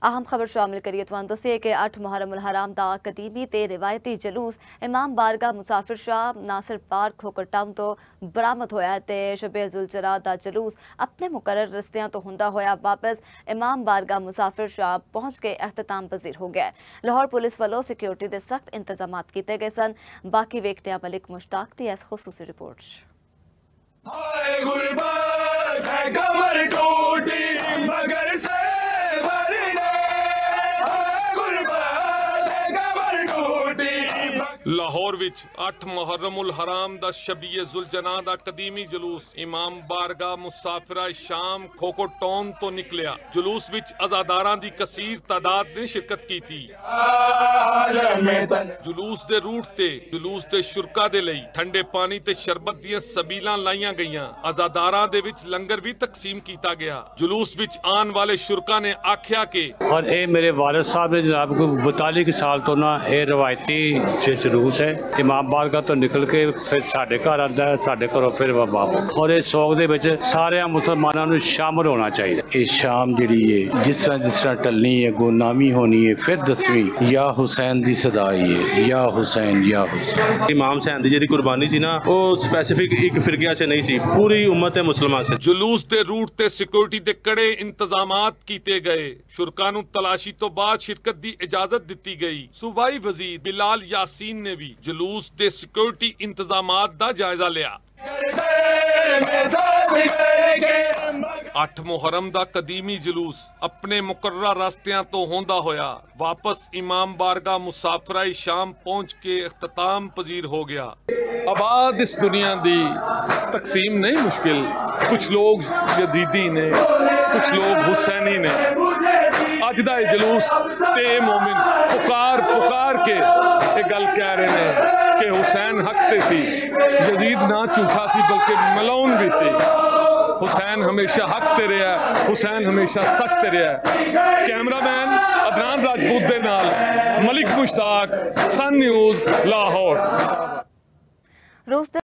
अहम खबर शामिल करिए तुहानू दस्सिए कि 8 मुहर्रम उल हराम दा कदीमी ते रिवायती जलूस इमाम बारगाह मुसाफिर शाह नासिर पार्क खोकर टाउन तो बरामद होया ते शबे जुलजरा दा जलूस अपने मुकर्रर रस्तियां तो हुंदा होया वापस इमाम बारगाह मुसाफिर शाह पहुंच के अख्ताम पजीर हो गया। लाहौर पुलिस वालों सिक्योरिटी दे सख्त इंतजाम किए गए सन। बाकी वेखते हैं मलिक मुश्ताक दी इस खुसूसी रिपोर्ट। लाहौर विच 8 मुहर्रम उल हराम दा शबीए जुलजना दा कदीमी जुलूस इमाम बारगाह मुसाफिरा शाम खोको टाउन तो निकलिया। जुलूस विच अजादारां दी कसीर तादाद ने शिरकत की थी। जुलूस दे रूट ते जुलूस दे शुरका दे लई ठंडे पानी ते शरबत दियां सबीलां लाईयां गईयां। अजादारां दे विच लंगर भी तकसीम कीता गया। जुलूस विच आन वाले शुरका ने आख्या के और ये मेरे वालिद साहब ने जनाब को 42 साल तो ना ये रवायती जुलूस है। इमाम बारगाह तो निकल के फिर साढ़े घर आता है, साढ़े घरों फिर वापस। और इस शौक दे विच सारे मुसलमानों को शामिल होना चाहिए। ये शाम जी है जिस तरह टलनी है गुनामी होनी है फिर 10वीं या हुसैन दी सदाई है या हुसैन या हुसैन। इमाम हुसैन दी जी कुर्बानी सी ना वो स्पेसिफिक एक फिरकिया से नहीं सी, पूरी उम्मत है मुसलमान से। जुलूस दे रूट ते सिक्योरिटी दे कड़े इंतजामात कीते गए। शुरका नूं तलाशी तो बाद शिरकत दी इजाजत दिती गई। सूबाई वजीर बिलाल यासीन ने भी जुलूस दे सिक्योरिटी इंतजामात दा जायजा लिया। 8 मुहर्रम दा कदीमी जुलूस अपने मुकर्रर रास्तियां तो होंदा होया वापस इमाम बारगाह मुसाफिरा शाम पहुंच के अख्ताम पजीर हो गया। आबाद इस दुनिया दी तकसीम नहीं मुश्किल, कुछ लोग यजीदी ने कुछ लोग हुसैनी ने। अज दा जुलूस ते मोमिन पुकार पुकार के ये गल कह रहे हैं कि हुसैन हक ते सी, यजीद ना झूठा सी बल्कि मलौन भी सी। हुसैन हमेशा हक ते रहा, हुसैन हमेशा सच ते रहा। कैमरामैन अदनान राजपूत दे नाल मलिक मुश्ताक, सन न्यूज़, लाहौर।